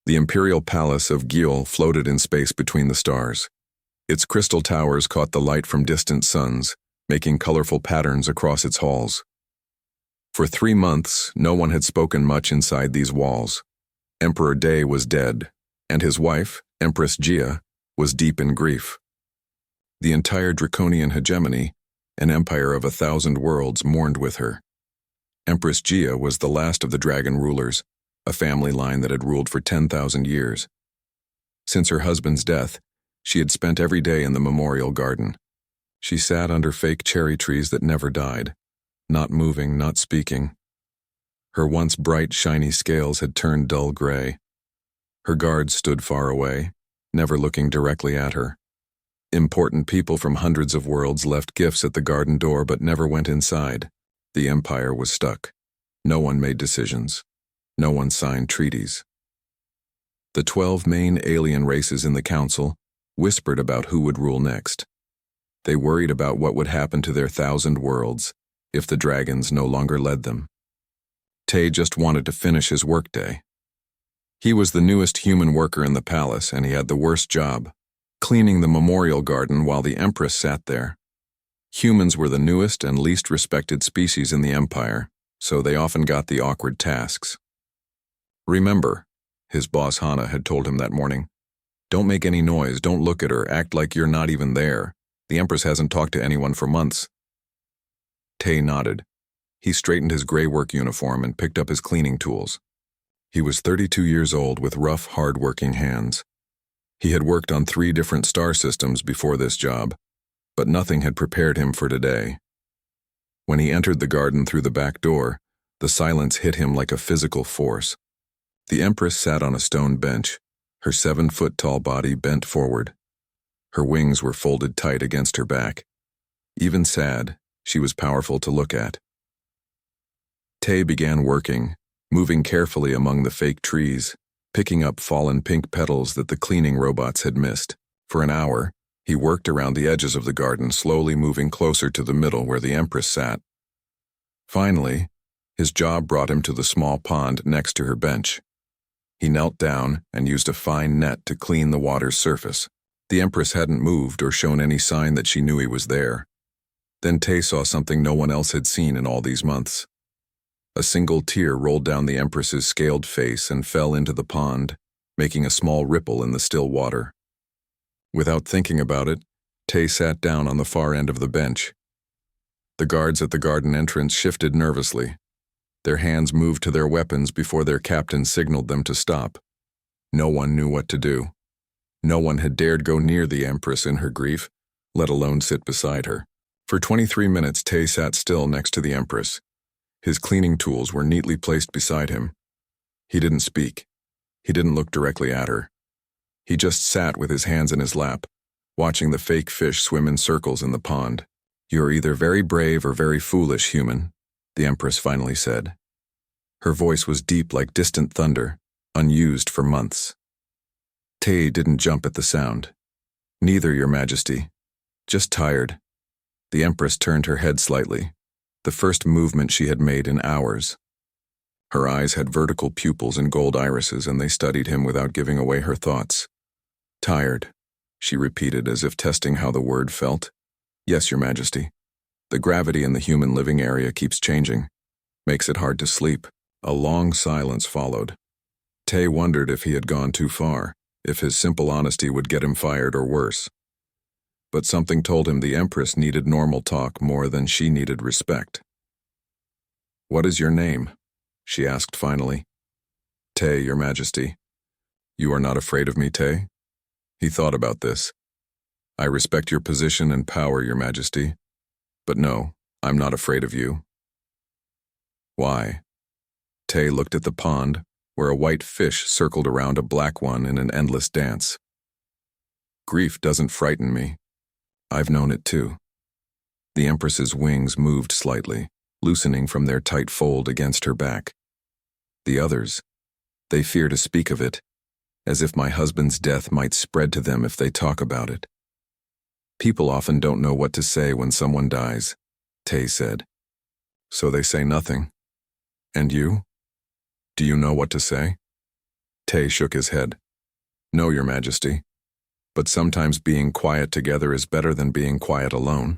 The imperial palace of Gil floated in space between the stars. Its crystal towers caught the light from distant suns, making colorful patterns across its halls. For 3 months, no one had spoken much inside these walls. Emperor Day was dead, and his wife, Empress Gia, was deep in grief. The entire draconian hegemony, an empire of 1,000 worlds, mourned with her. Empress Gia was the last of the dragon rulers, a family line that had ruled for 10,000 years. Since her husband's death, she had spent every day in the memorial garden. She sat under fake cherry trees that never died, not moving, not speaking. Her once bright, shiny scales had turned dull gray. Her guards stood far away, never looking directly at her. Important people from hundreds of worlds left gifts at the garden door but never went inside. The empire was stuck. No one made decisions. No one signed treaties. The 12 main alien races in the council whispered about who would rule next. They worried about what would happen to their 1,000 worlds if the dragons no longer led them. Tay just wanted to finish his workday. He was the newest human worker in the palace, and he had the worst job, cleaning the memorial garden while the Empress sat there. Humans were the newest and least respected species in the empire, so they often got the awkward tasks. "Remember," his boss Hana had told him that morning, "don't make any noise, don't look at her, act like you're not even there. The Empress hasn't talked to anyone for months." Tay nodded. He straightened his gray work uniform and picked up his cleaning tools. He was 32 years old with rough, hard-working hands. He had worked on 3 different star systems before this job, but nothing had prepared him for today. When he entered the garden through the back door, the silence hit him like a physical force. The Empress sat on a stone bench, her 7-foot-tall body bent forward. Her wings were folded tight against her back. Even sad, she was powerful to look at. Tay began working, moving carefully among the fake trees, picking up fallen pink petals that the cleaning robots had missed. For an hour, he worked around the edges of the garden, slowly moving closer to the middle where the Empress sat. Finally, his job brought him to the small pond next to her bench. He knelt down and used a fine net to clean the water's surface. The Empress hadn't moved or shown any sign that she knew he was there. Then Tay saw something no one else had seen in all these months. A single tear rolled down the Empress's scaled face and fell into the pond, making a small ripple in the still water. Without thinking about it, Tay sat down on the far end of the bench. The guards at the garden entrance shifted nervously. Their hands moved to their weapons before their captain signaled them to stop. No one knew what to do. No one had dared go near the Empress in her grief, let alone sit beside her. For 23 minutes, Tay sat still next to the Empress. His cleaning tools were neatly placed beside him. He didn't speak. He didn't look directly at her. He just sat with his hands in his lap, watching the fake fish swim in circles in the pond. "You're either very brave or very foolish, human," the Empress finally said. Her voice was deep like distant thunder, unused for months. Tay didn't jump at the sound. "Neither, Your Majesty. Just tired." The Empress turned her head slightly, the first movement she had made in hours. Her eyes had vertical pupils and gold irises, and they studied him without giving away her thoughts. "Tired," she repeated as if testing how the word felt. "Yes, Your Majesty. The gravity in the human living area keeps changing. Makes it hard to sleep." A long silence followed. Tay wondered if he had gone too far, if his simple honesty would get him fired or worse. But something told him the Empress needed normal talk more than she needed respect. "What is your name?" she asked finally. "Tay, Your Majesty." "You are not afraid of me, Tay?" He thought about this. "I respect your position and power, Your Majesty. But no, I'm not afraid of you." "Why?" Tay looked at the pond, where a white fish circled around a black one in an endless dance. "Grief doesn't frighten me. I've known it too." The Empress's wings moved slightly, loosening from their tight fold against her back. "The others, they fear to speak of it, as if my husband's death might spread to them if they talk about it. People often don't know what to say when someone dies," Tay said. "So they say nothing. And you? Do you know what to say?" Tay shook his head. No, Your Majesty. But sometimes being quiet together is better than being quiet alone.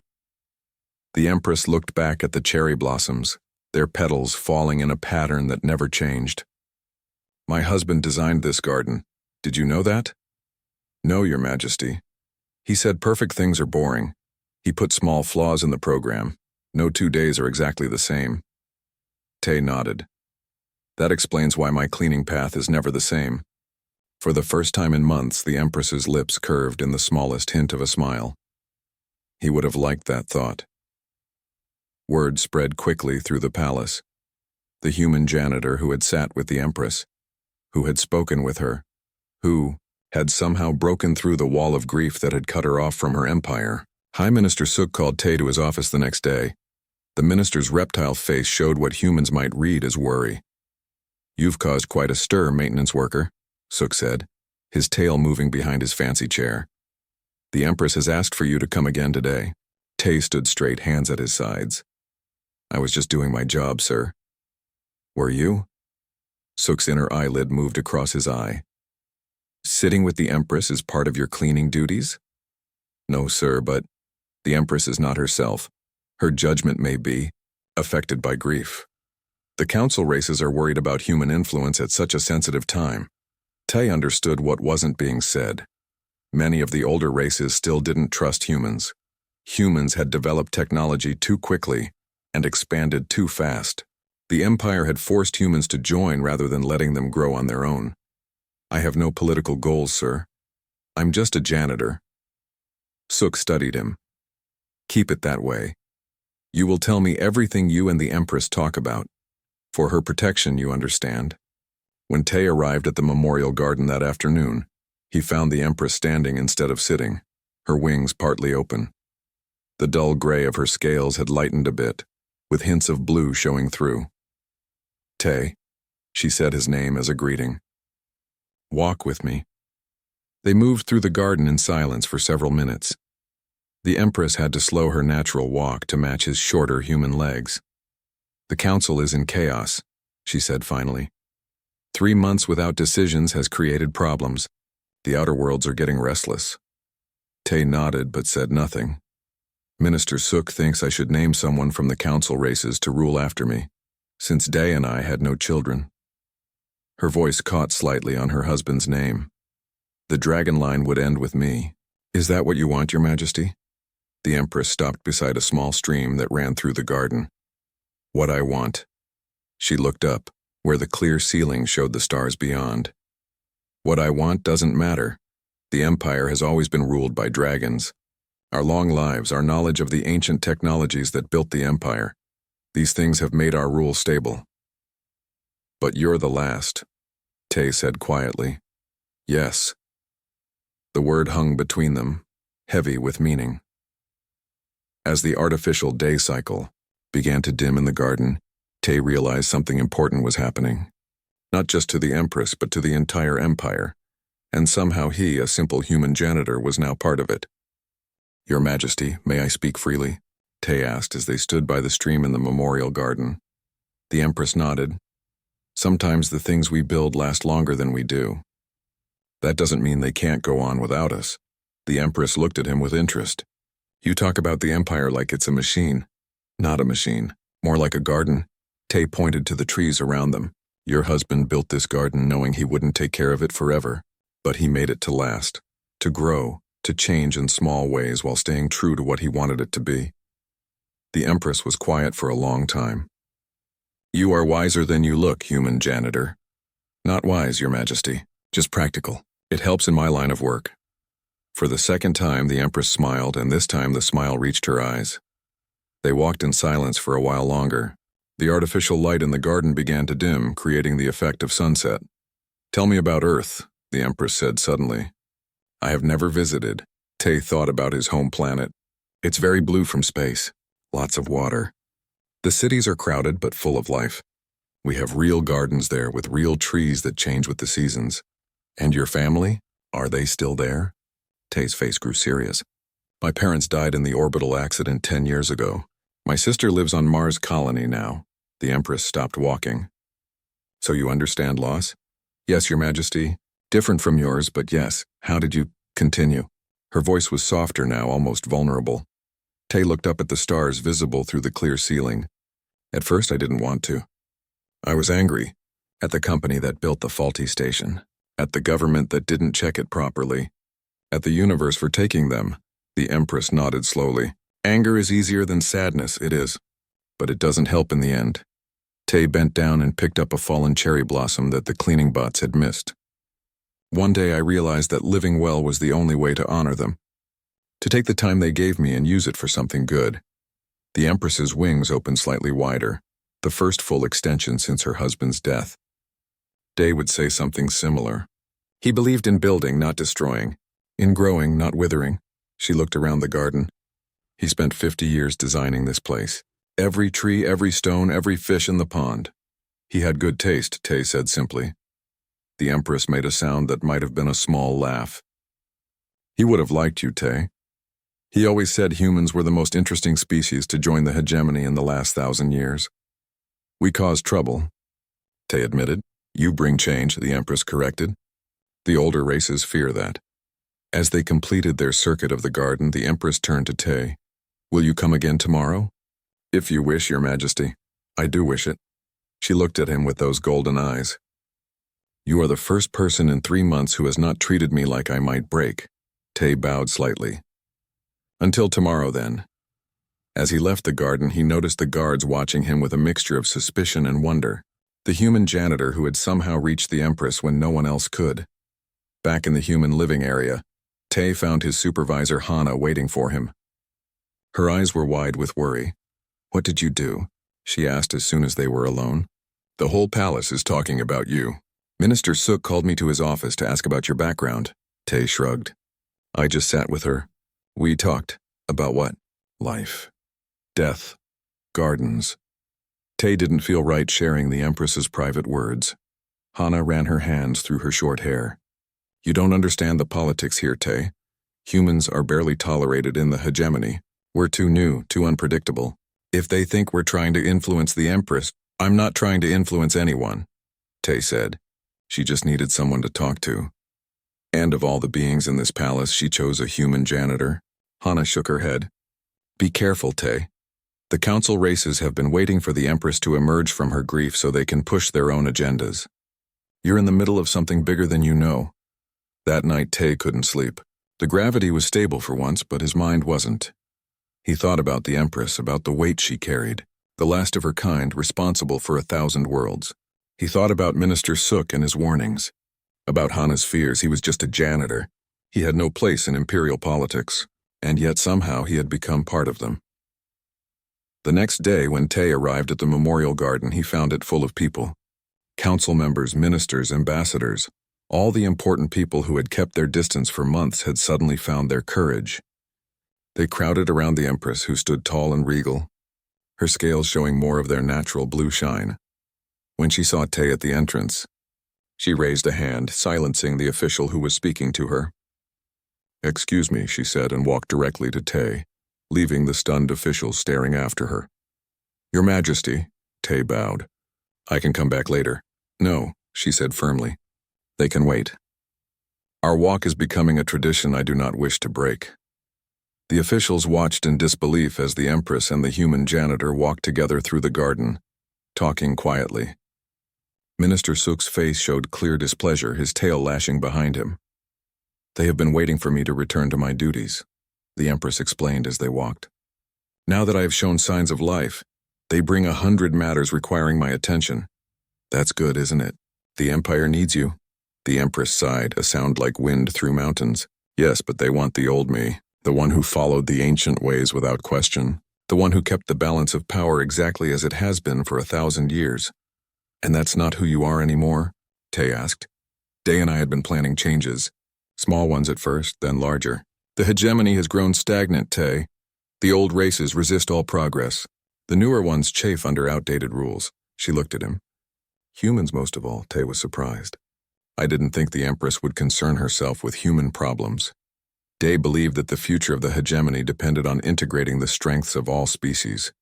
The Empress looked back at the cherry blossoms, their petals falling in a pattern that never changed. My husband designed this garden. Did you know that? No, Your Majesty. He said perfect things are boring. He put small flaws in the program. No 2 days are exactly the same. Tay nodded. That explains why my cleaning path is never the same. For the first time in months, the Empress's lips curved in the smallest hint of a smile. He would have liked that thought. Word spread quickly through the palace. The human janitor who had sat with the Empress, who had spoken with her, who had somehow broken through the wall of grief that had cut her off from her empire. High Minister Suk called Tay to his office the next day. The minister's reptile face showed what humans might read as worry. You've caused quite a stir, maintenance worker, Suk said, his tail moving behind his fancy chair. The Empress has asked for you to come again today. Tay stood straight, hands at his sides. I was just doing my job, sir. Were you? Suk's inner eyelid moved across his eye. Sitting with the Empress is part of your cleaning duties? No, sir, but the Empress is not herself. Her judgment may be affected by grief. The council races are worried about human influence at such a sensitive time. Tay understood what wasn't being said. Many of the older races still didn't trust humans. Humans had developed technology too quickly and expanded too fast. The Empire had forced humans to join rather than letting them grow on their own. I have no political goals, sir. I'm just a janitor. Suk studied him. Keep it that way. You will tell me everything you and the Empress talk about. For her protection, you understand. When Tay arrived at the memorial garden that afternoon, he found the Empress standing instead of sitting, her wings partly open. The dull gray of her scales had lightened a bit, with hints of blue showing through. Tay, she said his name as a greeting. Walk with me. They moved through the garden in silence for several minutes. The Empress had to slow her natural walk to match his shorter human legs. The council is in chaos, she said finally. 3 months without decisions has created problems. The outer worlds are getting restless. Tay nodded but said nothing. Minister Suk thinks I should name someone from the council races to rule after me, since Day and I had no children. Her voice caught slightly on her husband's name. The dragon line would end with me. Is that what you want, Your Majesty? The Empress stopped beside a small stream that ran through the garden. What I want. She looked up, where the clear ceiling showed the stars beyond. What I want doesn't matter. The Empire has always been ruled by dragons. Our long lives, our knowledge of the ancient technologies that built the Empire, these things have made our rule stable. But you're the last, Tay said quietly. Yes. The word hung between them, heavy with meaning. As the artificial day cycle began to dim in the garden, Tay realized something important was happening. Not just to the Empress, but to the entire Empire. And somehow he, a simple human janitor, was now part of it. Your Majesty, may I speak freely? Tay asked as they stood by the stream in the memorial garden. The Empress nodded. Sometimes the things we build last longer than we do. That doesn't mean they can't go on without us. The Empress looked at him with interest. You talk about the Empire like it's a machine. Not a machine, more like a garden. Tay pointed to the trees around them. Your husband built this garden knowing he wouldn't take care of it forever, but he made it to last, to grow, to change in small ways while staying true to what he wanted it to be. The Empress was quiet for a long time. You are wiser than you look, human janitor. Not wise, Your Majesty, just practical. It helps in my line of work. For the second time, the Empress smiled, and this time the smile reached her eyes. They walked in silence for a while longer. The artificial light in the garden began to dim, creating the effect of sunset. Tell me about Earth, the Empress said suddenly. I have never visited. Tay thought about his home planet. It's very blue from space. Lots of water. The cities are crowded but full of life. We have real gardens there with real trees that change with the seasons. And your family? Are they still there? Tay's face grew serious. My parents died in the orbital accident 10 years ago. My sister lives on Mars colony now. The Empress stopped walking. So you understand loss? Yes, Your Majesty. Different from yours, but yes. How did you continue? Her voice was softer now, almost vulnerable. Tay looked up at the stars visible through the clear ceiling. At first, I didn't want to. I was angry. At the company that built the faulty station. At the government that didn't check it properly. At the universe for taking them. The Empress nodded slowly. Anger is easier than sadness, it is. But it doesn't help in the end. Tay bent down and picked up a fallen cherry blossom that the cleaning bots had missed. One day I realized that living well was the only way to honor them. To take the time they gave me and use it for something good. The Empress's wings opened slightly wider, the first full extension since her husband's death. Day would say something similar. He believed in building, not destroying. In growing, not withering. She looked around the garden. He spent 50 years designing this place. Every tree, every stone, every fish in the pond. He had good taste, Tay said simply. The Empress made a sound that might have been a small laugh. He would have liked you, Tay. He always said humans were the most interesting species to join the hegemony in the last 1,000 years. We caused trouble, Tay admitted. You bring change, the Empress corrected. The older races fear that. As they completed their circuit of the garden, the Empress turned to Tay. Will you come again tomorrow? If you wish, Your Majesty. I do wish it. She looked at him with those golden eyes. You are the first person in 3 months who has not treated me like I might break. Tay bowed slightly. Until tomorrow, then. As he left the garden, he noticed the guards watching him with a mixture of suspicion and wonder. The human janitor who had somehow reached the Empress when no one else could. Back in the human living area, Tay found his supervisor Hana waiting for him. Her eyes were wide with worry. What did you do? She asked as soon as they were alone. The whole palace is talking about you. Minister Suk called me to his office to ask about your background. Tay shrugged. I just sat with her. We talked. About what? Life. Death. Gardens. Tay didn't feel right sharing the Empress's private words. Hana ran her hands through her short hair. You don't understand the politics here, Tay. Humans are barely tolerated in the hegemony. We're too new, too unpredictable. If they think we're trying to influence the Empress, I'm not trying to influence anyone, Tay said. She just needed someone to talk to. And of all the beings in this palace, she chose a human janitor. Hana shook her head. Be careful, Tay. The council races have been waiting for the Empress to emerge from her grief so they can push their own agendas. You're in the middle of something bigger than you know. That night, Tay couldn't sleep. The gravity was stable for once, but his mind wasn't. He thought about the Empress, about the weight she carried, the last of her kind, responsible for 1,000 worlds. He thought about Minister Suk and his warnings. About Hana's fears, he was just a janitor. He had no place in imperial politics, and yet somehow he had become part of them. The next day, when Tay arrived at the memorial garden, he found it full of people. Council members, ministers, ambassadors, all the important people who had kept their distance for months had suddenly found their courage. They crowded around the Empress, who stood tall and regal, her scales showing more of their natural blue shine. When she saw Tay at the entrance, she raised a hand, silencing the official who was speaking to her. Excuse me, she said, and walked directly to Tay, leaving the stunned official staring after her. Your Majesty, Tay bowed. I can come back later. No, she said firmly. They can wait. Our walk is becoming a tradition I do not wish to break. The officials watched in disbelief as the Empress and the human janitor walked together through the garden, talking quietly. Minister Suk's face showed clear displeasure, his tail lashing behind him. They have been waiting for me to return to my duties, the Empress explained as they walked. Now that I have shown signs of life, they bring 100 matters requiring my attention. That's good, isn't it? The Empire needs you. The Empress sighed, a sound like wind through mountains. Yes, but they want the old me. The one who followed the ancient ways without question, the one who kept the balance of power exactly as it has been for 1,000 years. And that's not who you are anymore? Tay asked. Day and I had been planning changes. Small ones at first, then larger. The hegemony has grown stagnant, Tay. The old races resist all progress. The newer ones chafe under outdated rules. She looked at him. Humans most of all, Tay was surprised. I didn't think the Empress would concern herself with human problems. Day believed that the future of the hegemony depended on integrating the strengths of all species,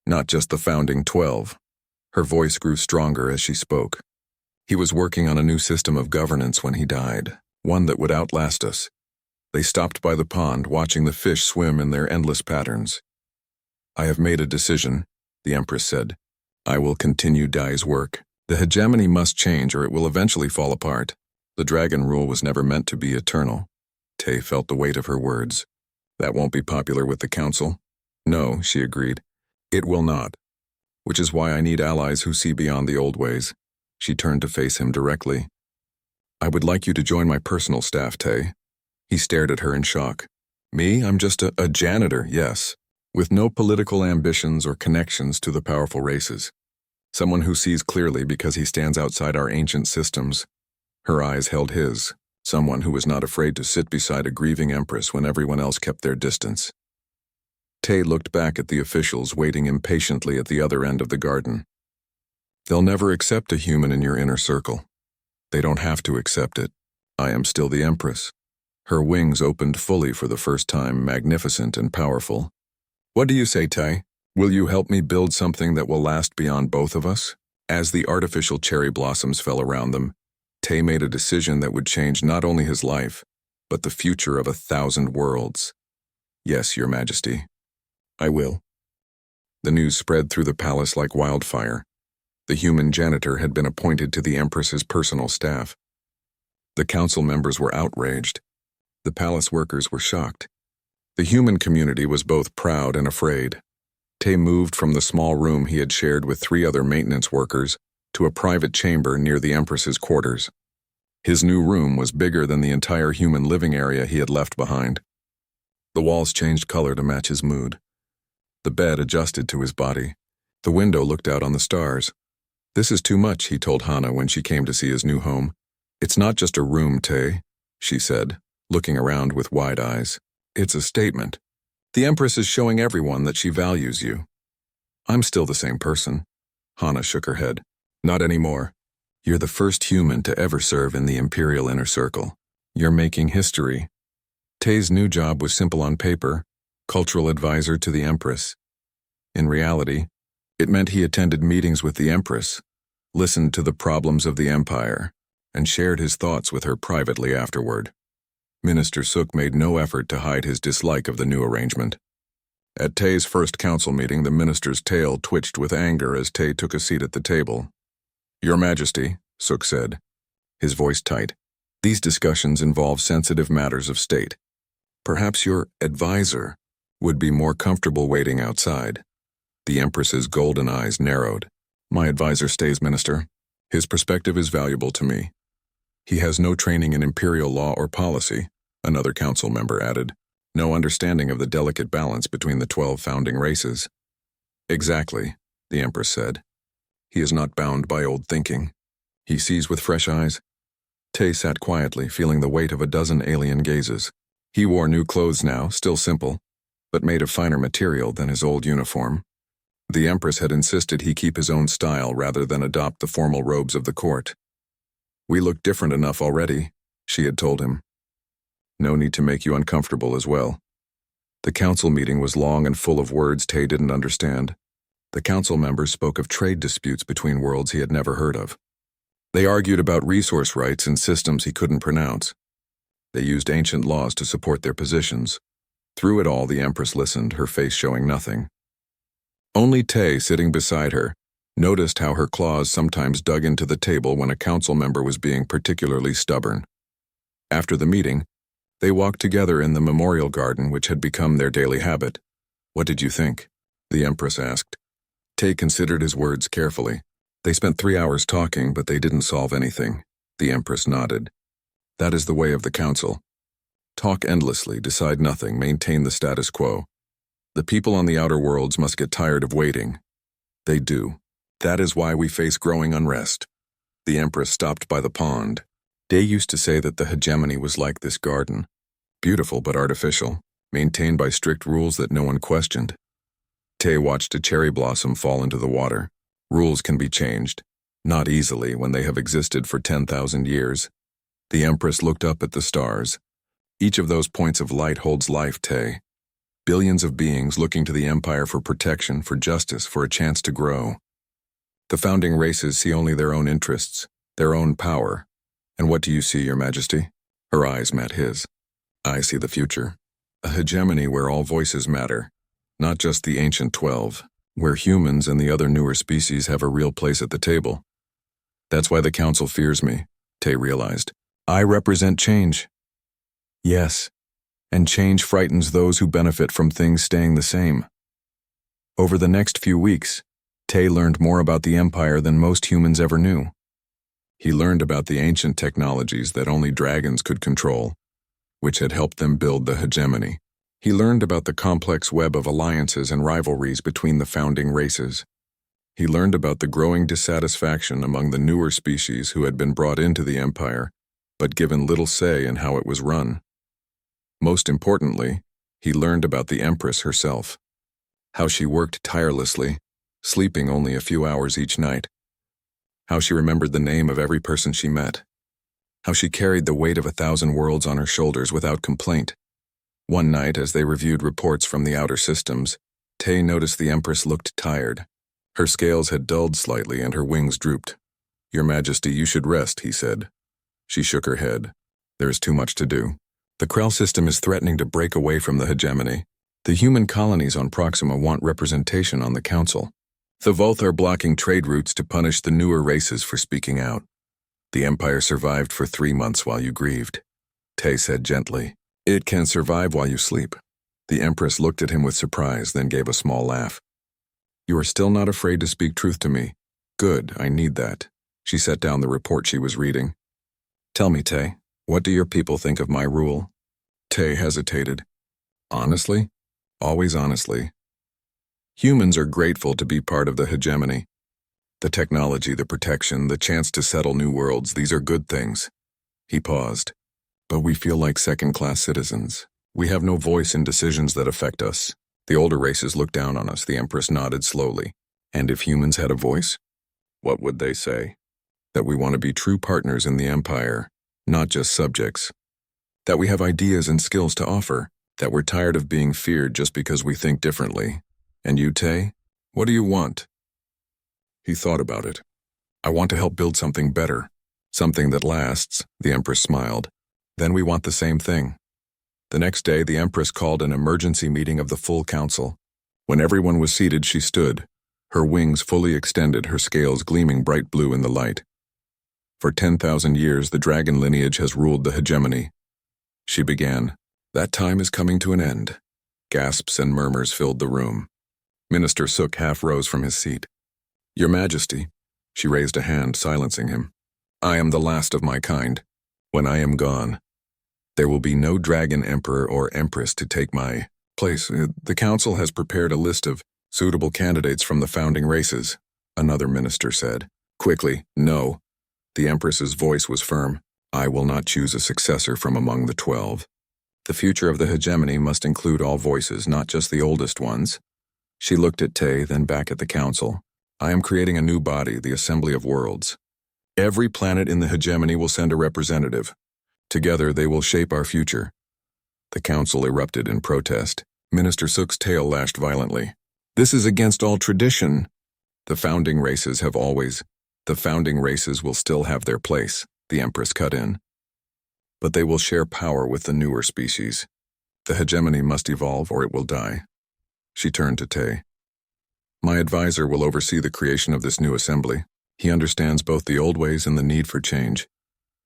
not just the founding 12. Her voice grew stronger as she spoke. He was working on a new system of governance when he died, one that would outlast us. They stopped by the pond, watching the fish swim in their endless patterns. I have made a decision, the Empress said. I will continue Dai's work. The hegemony must change or it will eventually fall apart. The dragon rule was never meant to be eternal. Tay felt the weight of her words. That won't be popular with the council. No, she agreed. It will not. Which is why I need allies who see beyond the old ways. She turned to face him directly. I would like you to join my personal staff, Tay. He stared at her in shock. Me? I'm just a janitor, yes, with no political ambitions or connections to the powerful races. Someone who sees clearly because he stands outside our ancient systems. Her eyes held his. Someone who was not afraid to sit beside a grieving empress when everyone else kept their distance. Tay looked back at the officials waiting impatiently at the other end of the garden. They'll never accept a human in your inner circle. They don't have to accept it. I am still the Empress. Her wings opened fully for the first time, magnificent and powerful. What do you say, Tay? Will you help me build something that will last beyond both of us? As the artificial cherry blossoms fell around them, Tay made a decision that would change not only his life, but the future of 1,000 worlds. Yes, Your Majesty. I will. The news spread through the palace like wildfire. The human janitor had been appointed to the Empress's personal staff. The council members were outraged. The palace workers were shocked. The human community was both proud and afraid. Tay moved from the small room he had shared with 3 other maintenance workers to a private chamber near the Empress's quarters. His new room was bigger than the entire human living area he had left behind. The walls changed color to match his mood. The bed adjusted to his body. The window looked out on the stars. This is too much, he told Hana when she came to see his new home. It's not just a room, Tay, she said, looking around with wide eyes. It's a statement. The Empress is showing everyone that she values you. I'm still the same person. Hana shook her head. Not anymore. You're the first human to ever serve in the Imperial Inner Circle. You're making history. Tay's new job was simple on paper, cultural advisor to the Empress. In reality, it meant he attended meetings with the Empress, listened to the problems of the Empire, and shared his thoughts with her privately afterward. Minister Suk made no effort to hide his dislike of the new arrangement. At Tay's first council meeting, the minister's tail twitched with anger as Tay took a seat at the table. Your Majesty, Suk said, his voice tight, these discussions involve sensitive matters of state. Perhaps your advisor would be more comfortable waiting outside. The Empress's golden eyes narrowed. My advisor stays, Minister. His perspective is valuable to me. He has no training in imperial law or policy, another council member added. No understanding of the delicate balance between the 12 founding races. Exactly, the Empress said. He is not bound by old thinking. He sees with fresh eyes. Tay sat quietly, feeling the weight of a dozen alien gazes. He wore new clothes now, still simple, but made of finer material than his old uniform. The Empress had insisted he keep his own style rather than adopt the formal robes of the court. We look different enough already, she had told him. No need to make you uncomfortable as well. The council meeting was long and full of words Tay didn't understand. The council members spoke of trade disputes between worlds he had never heard of. They argued about resource rights and systems he couldn't pronounce. They used ancient laws to support their positions. Through it all, the Empress listened, her face showing nothing. Only Tay, sitting beside her, noticed how her claws sometimes dug into the table when a council member was being particularly stubborn. After the meeting, they walked together in the memorial garden, which had become their daily habit. What did you think? The Empress asked. Tay considered his words carefully. They spent 3 hours talking, but they didn't solve anything. The Empress nodded. That is the way of the council. Talk endlessly, decide nothing, maintain the status quo. The people on the outer worlds must get tired of waiting. They do. That is why we face growing unrest. The Empress stopped by the pond. Day used to say that the hegemony was like this garden. Beautiful but artificial, maintained by strict rules that no one questioned. Tay watched a cherry blossom fall into the water. Rules can be changed, not easily when they have existed for 10,000 years. The Empress looked up at the stars. Each of those points of light holds life, Tay. Billions of beings looking to the Empire for protection, for justice, for a chance to grow. The founding races see only their own interests. their own power. And what do you see, Your Majesty? Her eyes met his. I see the future. A hegemony where all voices matter, not just the ancient 12, where humans and the other newer species have a real place at the table. That's why the Council fears me, Tay realized. I represent change. Yes, and change frightens those who benefit from things staying the same. Over the next few weeks, Tay learned more about the Empire than most humans ever knew. He learned about the ancient technologies that only dragons could control, which had helped them build the hegemony. He learned about the complex web of alliances and rivalries between the founding races. He learned about the growing dissatisfaction among the newer species who had been brought into the Empire, but given little say in how it was run. Most importantly, he learned about the Empress herself, how she worked tirelessly, sleeping only a few hours each night, how she remembered the name of every person she met, how she carried the weight of 1,000 worlds on her shoulders without complaint. One night, as they reviewed reports from the outer systems, Tay noticed the Empress looked tired. Her scales had dulled slightly and her wings drooped. Your Majesty, you should rest, he said. She shook her head. There is too much to do. The Krell system is threatening to break away from the hegemony. The human colonies on Proxima want representation on the Council. The Volth are blocking trade routes to punish the newer races for speaking out. The Empire survived for 3 months while you grieved, Tay said gently. It can survive while you sleep. The Empress looked at him with surprise, then gave a small laugh. You are still not afraid to speak truth to me. Good, I need that. She set down the report she was reading. Tell me, Tay, what do your people think of my rule? Tay hesitated. Honestly? Always honestly. Humans are grateful to be part of the hegemony. The technology, the protection, the chance to settle new worlds, these are good things. He paused. But we feel like second-class citizens. We have no voice in decisions that affect us. The older races look down on us, the Empress nodded slowly. And if humans had a voice? What would they say? That we want to be true partners in the Empire, not just subjects. That we have ideas and skills to offer. That we're tired of being feared just because we think differently. And you, Tay? What do you want? He thought about it. I want to help build something better. Something that lasts, the Empress smiled. Then we want the same thing. The next day, the Empress called an emergency meeting of the full council. When everyone was seated, she stood, her wings fully extended, her scales gleaming bright blue in the light. For 10,000 years, the dragon lineage has ruled the hegemony. She began. That time is coming to an end. Gasps and murmurs filled the room. Minister Sook half rose from his seat. Your Majesty, she raised a hand, silencing him. I am the last of my kind. When I am gone, there will be no dragon emperor or empress to take my place. The council has prepared a list of suitable candidates from the founding races, another minister said. Quickly, no. The Empress's voice was firm. I will not choose a successor from among the 12. The future of the hegemony must include all voices, not just the oldest ones. She looked at Tay, then back at the council. I am creating a new body, the Assembly of Worlds. Every planet in the hegemony will send a representative. Together, they will shape our future. The council erupted in protest. Minister Sook's tail lashed violently. This is against all tradition. The founding races will still have their place, the Empress cut in. But they will share power with the newer species. The hegemony must evolve or it will die. She turned to Tay. My advisor will oversee the creation of this new assembly. He understands both the old ways and the need for change.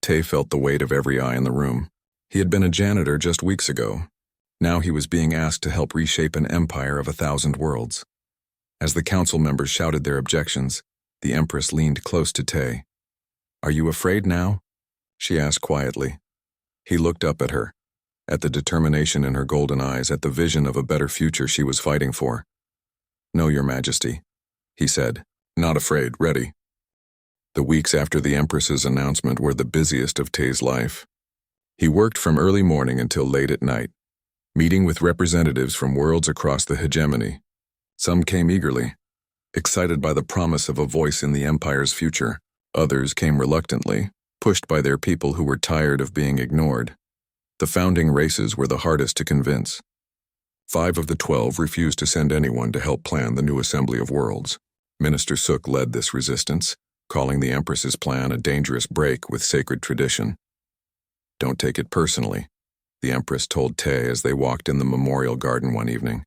Tay felt the weight of every eye in the room. He had been a janitor just weeks ago. Now he was being asked to help reshape an empire of 1,000 worlds. As the council members shouted their objections, the Empress leaned close to Tay. Are you afraid now? She asked quietly. He looked up at her, at the determination in her golden eyes, at the vision of a better future she was fighting for. No, Your Majesty, he said. Not afraid, ready. The weeks after the Empress's announcement were the busiest of Tay's life. He worked from early morning until late at night, meeting with representatives from worlds across the hegemony. Some came eagerly, excited by the promise of a voice in the Empire's future. Others came reluctantly, pushed by their people who were tired of being ignored. The founding races were the hardest to convince. 5 of the 12 refused to send anyone to help plan the new Assembly of Worlds. Minister Sook led this resistance. calling the Empress's plan a dangerous break with sacred tradition. "Don't take it personally," the Empress told Tay as they walked in the memorial garden one evening.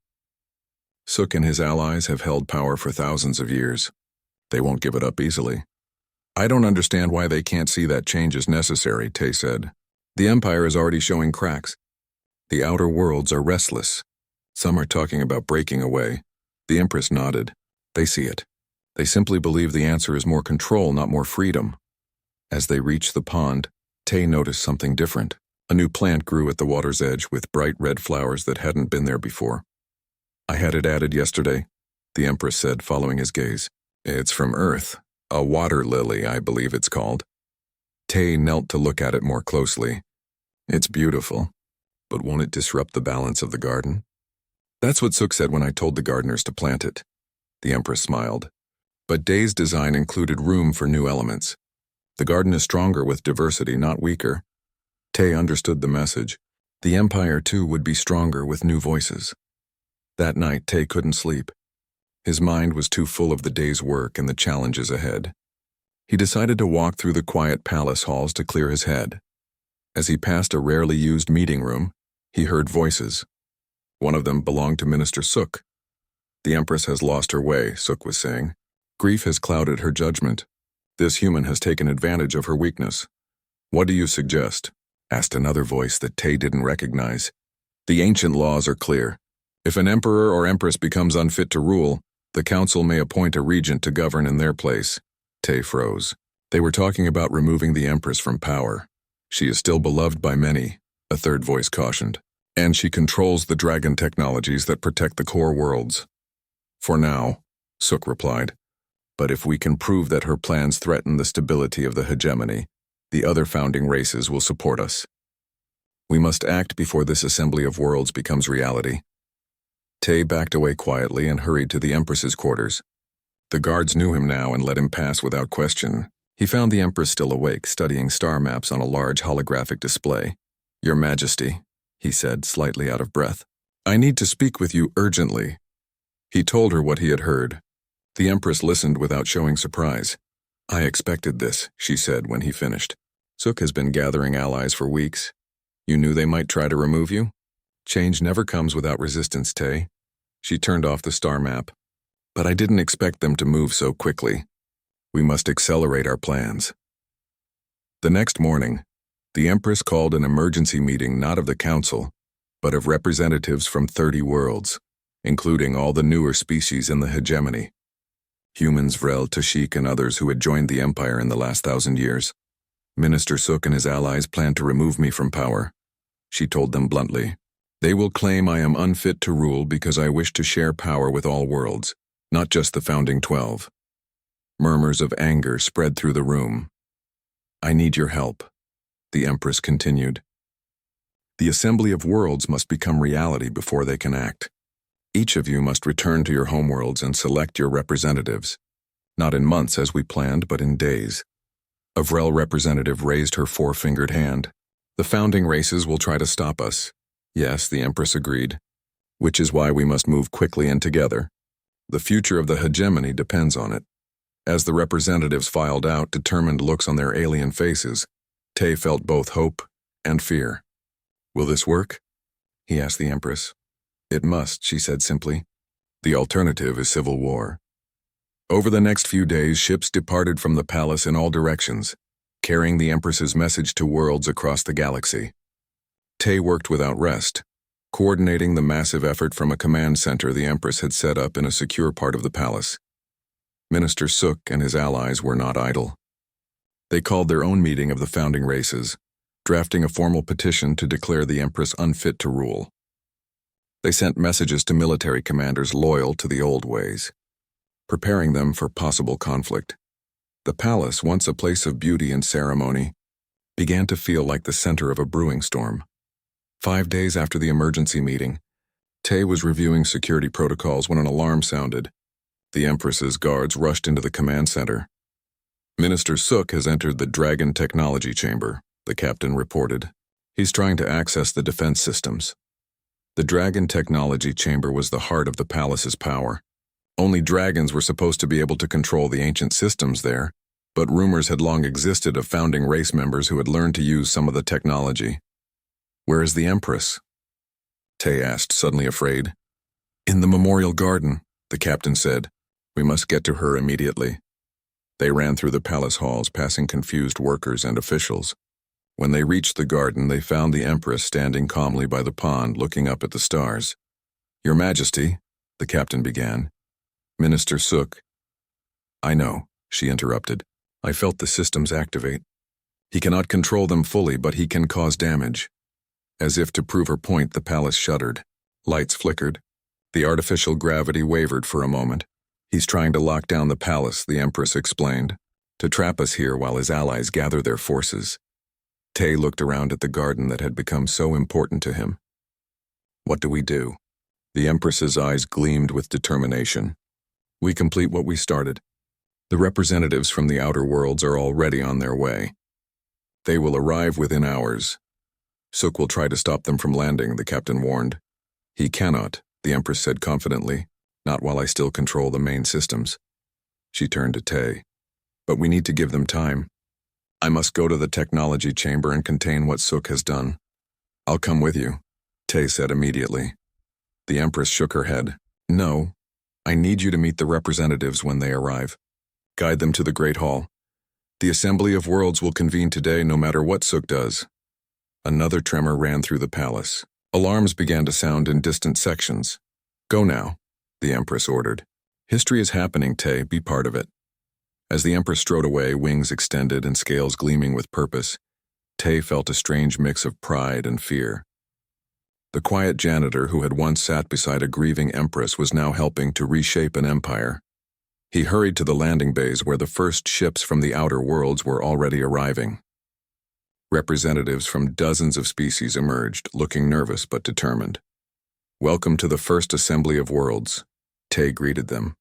"Suk and his allies have held power for thousands of years. They won't give it up easily." "I don't understand why they can't see that change is necessary," Tay said. "The Empire is already showing cracks. The outer worlds are restless. Some are talking about breaking away." The Empress nodded. "They see it. They simply believe the answer is more control, not more freedom." As they reached the pond, Tay noticed something different. A new plant grew at the water's edge with bright red flowers that hadn't been there before. "I had it added yesterday," the Empress said, following his gaze. "It's from Earth. A water lily, I believe it's called." Tay knelt to look at it more closely. "It's beautiful, but won't it disrupt the balance of the garden?" "That's what Suk said when I told the gardeners to plant it." The Empress smiled. "But Day's design included room for new elements. The garden is stronger with diversity, not weaker." Tay understood the message. The Empire, too, would be stronger with new voices. That night, Tay couldn't sleep. His mind was too full of the day's work and the challenges ahead. He decided to walk through the quiet palace halls to clear his head. As he passed a rarely used meeting room, he heard voices. One of them belonged to Minister Suk. "The Empress has lost her way," Suk was saying. "Grief has clouded her judgment. This human has taken advantage of her weakness." "What do you suggest?" asked another voice that Tay didn't recognize. "The ancient laws are clear. If an emperor or empress becomes unfit to rule, the council may appoint a regent to govern in their place." Tay froze. They were talking about removing the Empress from power. "She is still beloved by many," a third voice cautioned. "And she controls the dragon technologies that protect the core worlds." "For now," Suk replied. "But if we can prove that her plans threaten the stability of the hegemony, the other founding races will support us. We must act before this assembly of worlds becomes reality." Tay backed away quietly and hurried to the Empress's quarters. The guards knew him now and let him pass without question. He found the Empress still awake, studying star maps on a large holographic display. "Your Majesty," he said, slightly out of breath. "I need to speak with you urgently." He told her what he had heard. The Empress listened without showing surprise. "I expected this," she said when he finished. "Suk has been gathering allies for weeks. You knew they might try to remove you? Change never comes without resistance, Tay." She turned off the star map. "But I didn't expect them to move so quickly. We must accelerate our plans." The next morning, the Empress called an emergency meeting not of the council, but of representatives from 30 worlds, including all the newer species in the hegemony. Humans, Vrel, Tashik, and others who had joined the Empire in the last 1,000 years. "Minister Suk and his allies plan to remove me from power," she told them bluntly. "They will claim I am unfit to rule because I wish to share power with all worlds, not just the founding 12. Murmurs of anger spread through the room. "I need your help," the Empress continued. "The assembly of worlds must become reality before they can act. Each of you must return to your homeworlds and select your representatives, not in months as we planned, but in days." A Vrel representative raised her four-fingered hand. "The founding races will try to stop us." "Yes," the Empress agreed. "Which is why we must move quickly and together. The future of the hegemony depends on it." As the representatives filed out, determined looks on their alien faces, Tay felt both hope and fear. "Will this work?" he asked the Empress. "It must," she said simply. "The alternative is civil war." Over the next few days, ships departed from the palace in all directions, carrying the Empress's message to worlds across the galaxy. Tay worked without rest, coordinating the massive effort from a command center the Empress had set up in a secure part of the palace. Minister Suk and his allies were not idle. They called their own meeting of the founding races, drafting a formal petition to declare the Empress unfit to rule. They sent messages to military commanders loyal to the old ways, preparing them for possible conflict. The palace, once a place of beauty and ceremony, began to feel like the center of a brewing storm. 5 days after the emergency meeting, Tay was reviewing security protocols when an alarm sounded. The Empress's guards rushed into the command center. "Minister Suk has entered the Dragon Technology Chamber," the captain reported. "He's trying to access the defense systems." The Dragon Technology Chamber was the heart of the palace's power. Only dragons were supposed to be able to control the ancient systems there, but rumors had long existed of founding race members who had learned to use some of the technology. "Where is the Empress?" Tay asked, suddenly afraid. "In the memorial garden," the captain said. "We must get to her immediately." They ran through the palace halls, passing confused workers and officials. When they reached the garden, they found the Empress standing calmly by the pond, looking up at the stars. "Your Majesty," the captain began. "Minister Sook—" "I know," she interrupted. "I felt the systems activate. He cannot control them fully, but he can cause damage." As if to prove her point, the palace shuddered. Lights flickered. The artificial gravity wavered for a moment. "He's trying to lock down the palace," the Empress explained, "to trap us here while his allies gather their forces." Tay looked around at the garden that had become so important to him. "What do we do?" The Empress's eyes gleamed with determination. "We complete what we started. The representatives from the outer worlds are already on their way. They will arrive within hours. Sook will try to stop them from landing," the captain warned. "He cannot," the Empress said confidently, "not while I still control the main systems." She turned to Tay. "But we need to give them time. I must go to the technology chamber and contain what Sook has done." "I'll come with you," Tay said immediately. The Empress shook her head. "No, I need you to meet the representatives when they arrive. Guide them to the Great Hall. The Assembly of Worlds will convene today no matter what Sook does." Another tremor ran through the palace. Alarms began to sound in distant sections. "Go now," the Empress ordered. "History is happening, Tay. Be part of it." As the Empress strode away, wings extended and scales gleaming with purpose, Tay felt a strange mix of pride and fear. The quiet janitor who had once sat beside a grieving Empress was now helping to reshape an empire. He hurried to the landing bays where the first ships from the outer worlds were already arriving. Representatives from dozens of species emerged, looking nervous but determined. "Welcome to the first Assembly of Worlds," Tay greeted them.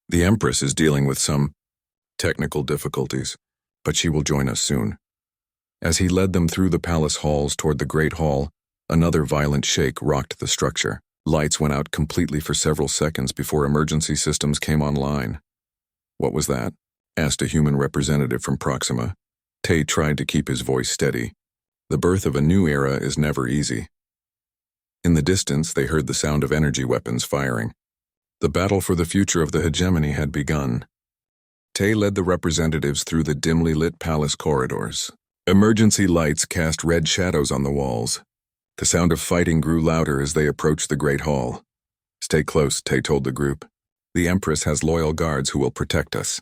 "The Empress is dealing with some technical difficulties, but she will join us soon." As he led them through the palace halls toward the Great Hall, another violent shake rocked the structure. Lights went out completely for several seconds before emergency systems came online. "What was that?" asked a human representative from Proxima. Tay tried to keep his voice steady. The birth of a new era is never easy. In the distance, they heard the sound of energy weapons firing. The battle for the future of the hegemony had begun. Tay led the representatives through the dimly lit palace corridors. Emergency lights cast red shadows on the walls. The sound of fighting grew louder as they approached the Great Hall. "Stay close," Tay told the group. "The Empress has loyal guards who will protect us."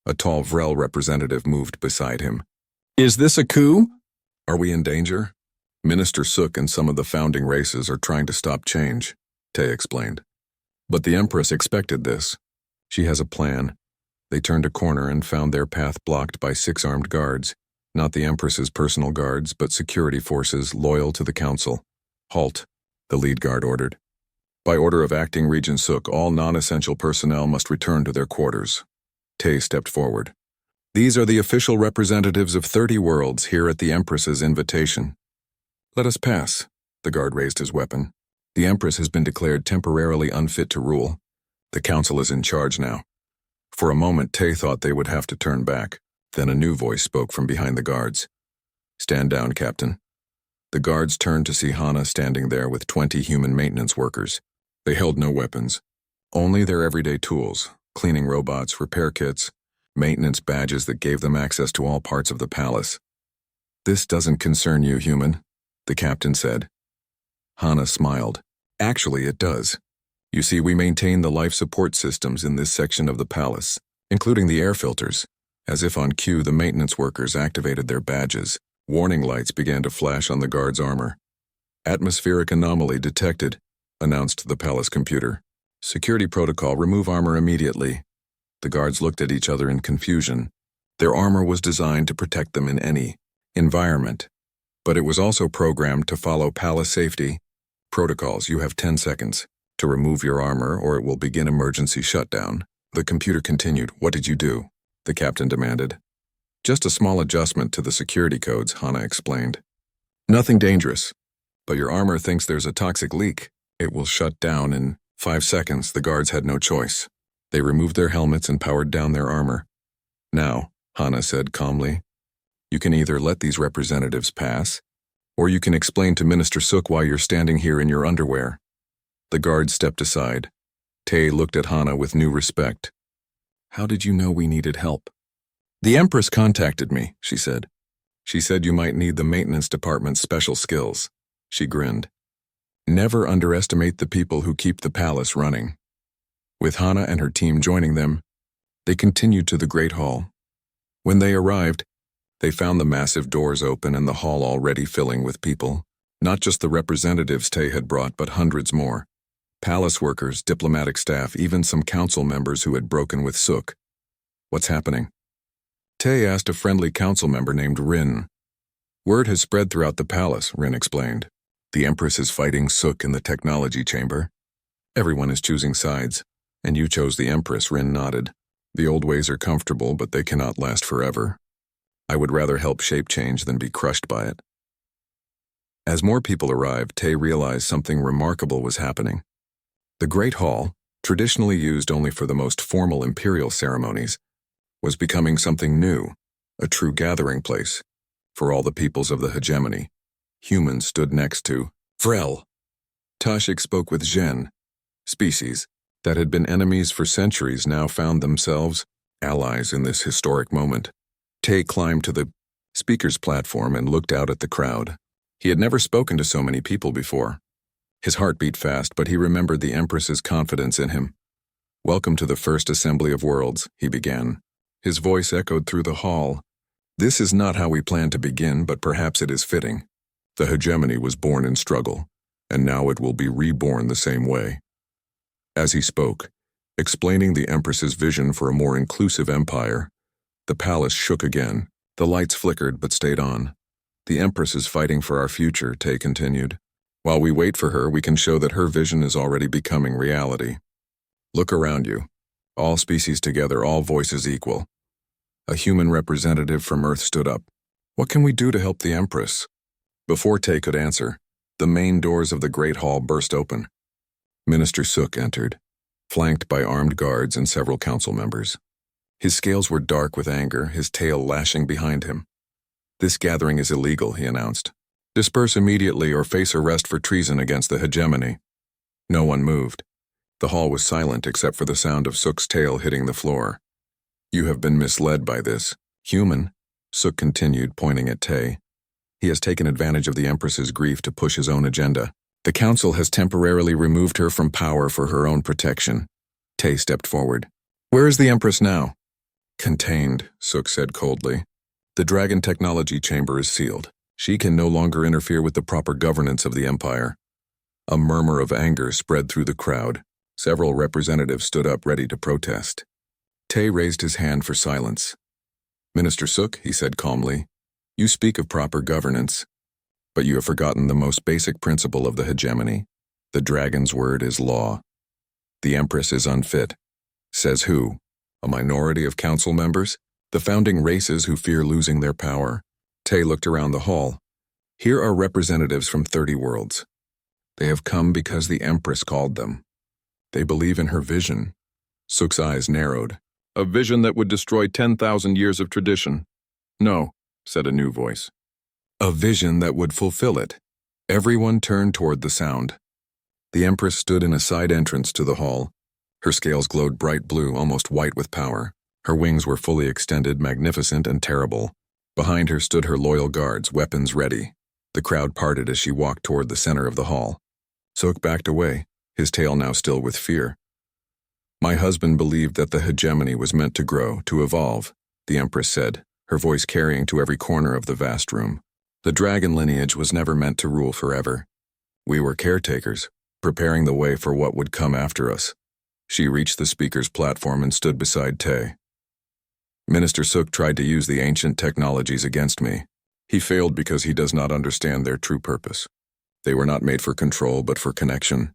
A tall Vrel representative moved beside him. "Is this a coup? Are we in danger?" "Minister Sook and some of the founding races are trying to stop change," Tay explained. "But the Empress expected this. She has a plan." They turned a corner and found their path blocked by 6 armed guards, not the Empress's personal guards, but security forces loyal to the Council. "Halt," the lead guard ordered. "By order of Acting Regent Sook, all non-essential personnel must return to their quarters." Tay stepped forward. "These are the official representatives of 30 worlds here at the Empress's invitation." "Let us pass," the guard raised his weapon. "The Empress has been declared temporarily unfit to rule. The Council is in charge now." For a moment, Tay thought they would have to turn back. Then a new voice spoke from behind the guards. "Stand down, Captain." The guards turned to see Hana standing there with 20 human maintenance workers. They held no weapons, only their everyday tools, cleaning robots, repair kits, maintenance badges that gave them access to all parts of the palace. "This doesn't concern you, human," the captain said. Hana smiled. "Actually, it does. You see, we maintain the life support systems in this section of the palace, including the air filters." As if on cue, the maintenance workers activated their badges. Warning lights began to flash on the guard's armor. "Atmospheric anomaly detected," announced the palace computer. "Security protocol, remove armor immediately." The guards looked at each other in confusion. Their armor was designed to protect them in any environment, but it was also programmed to follow palace safety protocols. "You have 10 seconds to remove your armor or it will begin emergency shutdown." The computer continued. "What did you do?" the captain demanded. "Just a small adjustment to the security codes," Hana explained. "Nothing dangerous, but your armor thinks there's a toxic leak. It will shut down in 5 seconds." The guards had no choice. They removed their helmets and powered down their armor. "Now," Hana said calmly. You can either let these representatives pass, or you can explain to Minister Suk why you're standing here in your underwear. The guard stepped aside. Tae looked at Hana with new respect. How did you know we needed help? The Empress contacted me, she said. She said you might need the maintenance department's special skills. She grinned. Never underestimate the people who keep the palace running. With Hana and her team joining them, they continued to the Great Hall. When they arrived, they found the massive doors open and the hall already filling with people. Not just the representatives Tae had brought, but hundreds more. Palace workers, diplomatic staff, even some council members who had broken with Suk. What's happening? Tae asked a friendly council member named Rin. Word has spread throughout the palace, Rin explained. The Empress is fighting Suk in the technology chamber. Everyone is choosing sides, and you chose the Empress, Rin nodded. The old ways are comfortable, but they cannot last forever. I would rather help shape change than be crushed by it. As more people arrived, Tae realized something remarkable was happening. The Great Hall, traditionally used only for the most formal imperial ceremonies, was becoming something new, a true gathering place for all the peoples of the hegemony. Humans stood next to Vrel. Tashik spoke with Zhen. Species that had been enemies for centuries now found themselves allies in this historic moment. Tae climbed to the speaker's platform and looked out at the crowd. He had never spoken to so many people before. His heart beat fast, but he remembered the Empress's confidence in him. Welcome to the First Assembly of Worlds, he began. His voice echoed through the hall. This is not how we planned to begin, but perhaps it is fitting. The hegemony was born in struggle, and now it will be reborn the same way. As he spoke, explaining the Empress's vision for a more inclusive empire, the palace shook again. The lights flickered but stayed on. The Empress is fighting for our future, Tae continued. While we wait for her, we can show that her vision is already becoming reality. Look around you. All species together, all voices equal. A human representative from Earth stood up. What can we do to help the Empress? Before Tae could answer, the main doors of the Great Hall burst open. Minister Suk entered, flanked by armed guards and several council members. His scales were dark with anger, his tail lashing behind him. This gathering is illegal, he announced. Disperse immediately or face arrest for treason against the hegemony. No one moved. The hall was silent except for the sound of Suk's tail hitting the floor. You have been misled by this. Human, Suk continued, pointing at Tae. He has taken advantage of the Empress's grief to push his own agenda. The council has temporarily removed her from power for her own protection. Tae stepped forward. Where is the Empress now? Contained, Suk said coldly. The Dragon Technology Chamber is sealed. She can no longer interfere with the proper governance of the Empire. A murmur of anger spread through the crowd. Several representatives stood up ready to protest. Tae raised his hand for silence. Minister Suk, he said calmly, you speak of proper governance, but you have forgotten the most basic principle of the hegemony. The dragon's word is law. The Empress is unfit. Says who? A minority of council members? The founding races who fear losing their power. Tae looked around the hall. Here are representatives from 30 worlds. They have come because the Empress called them. They believe in her vision. Suk's eyes narrowed. A vision that would destroy 10,000 years of tradition. No, said a new voice. A vision that would fulfill it. Everyone turned toward the sound. The Empress stood in a side entrance to the hall. Her scales glowed bright blue, almost white with power. Her wings were fully extended, magnificent and terrible. Behind her stood her loyal guards, weapons ready. The crowd parted as she walked toward the center of the hall. Suk backed away, his tail now still with fear. My husband believed that the hegemony was meant to grow, to evolve, the Empress said, her voice carrying to every corner of the vast room. The dragon lineage was never meant to rule forever. We were caretakers, preparing the way for what would come after us. She reached the speaker's platform and stood beside Tae. Minister Suk tried to use the ancient technologies against me. He failed because he does not understand their true purpose. They were not made for control, but for connection.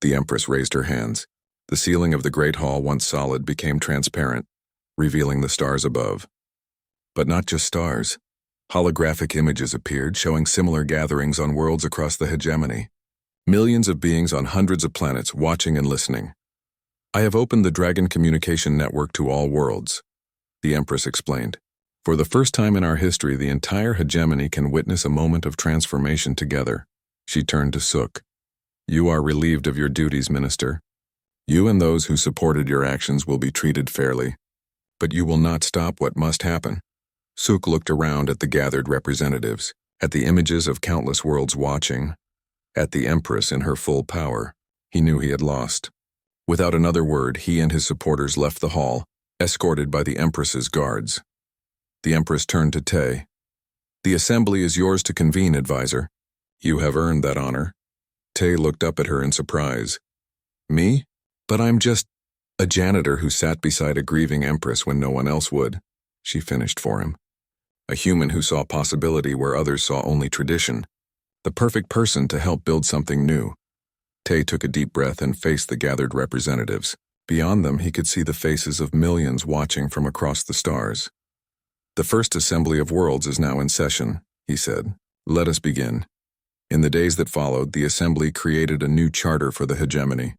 The Empress raised her hands. The ceiling of the Great Hall, once solid, became transparent, revealing the stars above. But not just stars. Holographic images appeared, showing similar gatherings on worlds across the hegemony. Millions of beings on hundreds of planets watching and listening. I have opened the Dragon Communication Network to all worlds, the Empress explained. For the first time in our history, the entire hegemony can witness a moment of transformation together. She turned to Suk. You are relieved of your duties, Minister. You and those who supported your actions will be treated fairly. But you will not stop what must happen. Suk looked around at the gathered representatives, at the images of countless worlds watching, at the Empress in her full power. He knew he had lost. Without another word, he and his supporters left the hall, escorted by the Empress's guards. The Empress turned to Tay. The assembly is yours to convene, advisor. You have earned that honor. Tay looked up at her in surprise. Me? But I'm just a janitor who sat beside a grieving Empress when no one else would, she finished for him. A human who saw possibility where others saw only tradition. The perfect person to help build something new. Tay took a deep breath and faced the gathered representatives. Beyond them, he could see the faces of millions watching from across the stars. The first assembly of worlds is now in session, he said. Let us begin. In the days that followed, the assembly created a new charter for the hegemony.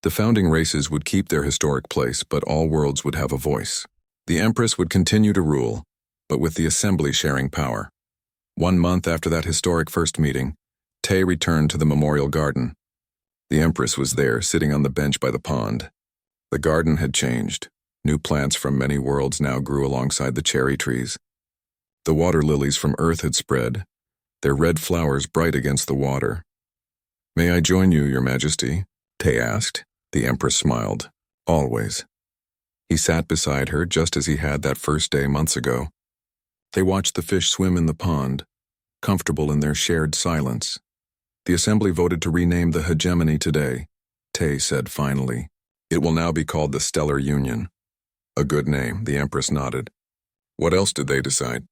The founding races would keep their historic place, but all worlds would have a voice. The Empress would continue to rule, but with the assembly sharing power. 1 month after that historic first meeting, Tay returned to the memorial garden. The Empress was there, sitting on the bench by the pond. The garden had changed. New plants from many worlds now grew alongside the cherry trees. The water lilies from Earth had spread, their red flowers bright against the water. May I join you, Your Majesty? Tay asked. The Empress smiled. Always. He sat beside her just as he had that first day months ago. They watched the fish swim in the pond, comfortable in their shared silence. The assembly voted to rename the hegemony today, Tay said finally. It will now be called the Stellar Union. A good name, the Empress nodded. What else did they decide?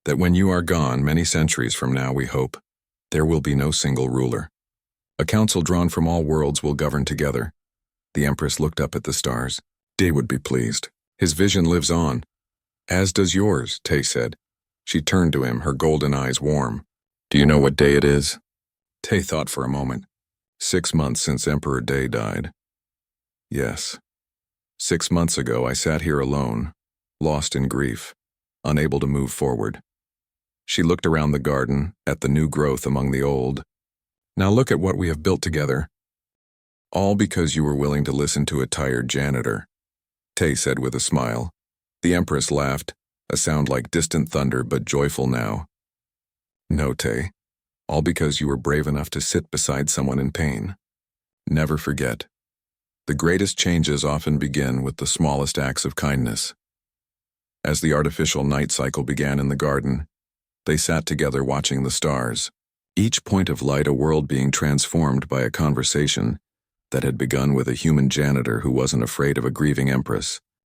That when you are gone, many centuries from now, we hope, there will be no single ruler. A council drawn from all worlds will govern together. The Empress looked up at the stars. Day would be pleased. His vision lives on. As does yours, Tay said. She turned to him, her golden eyes warm. Do you know what day it is? Tay thought for a moment. 6 months since Emperor Day died. Yes. 6 months ago, I sat here alone, lost in grief, unable to move forward. She looked around the garden, at the new growth among the old. Now look at what we have built together. All because you were willing to listen to a tired janitor, Tay said with a smile. The Empress laughed, a sound like distant thunder but joyful now. No, Tay. All because you were brave enough to sit beside someone in pain. Never forget. The greatest changes often begin with the smallest acts of kindness. As the artificial night cycle began in the garden, they sat together watching the stars, each point of light a world being transformed by a conversation that had begun with a human janitor who wasn't afraid of a grieving Empress.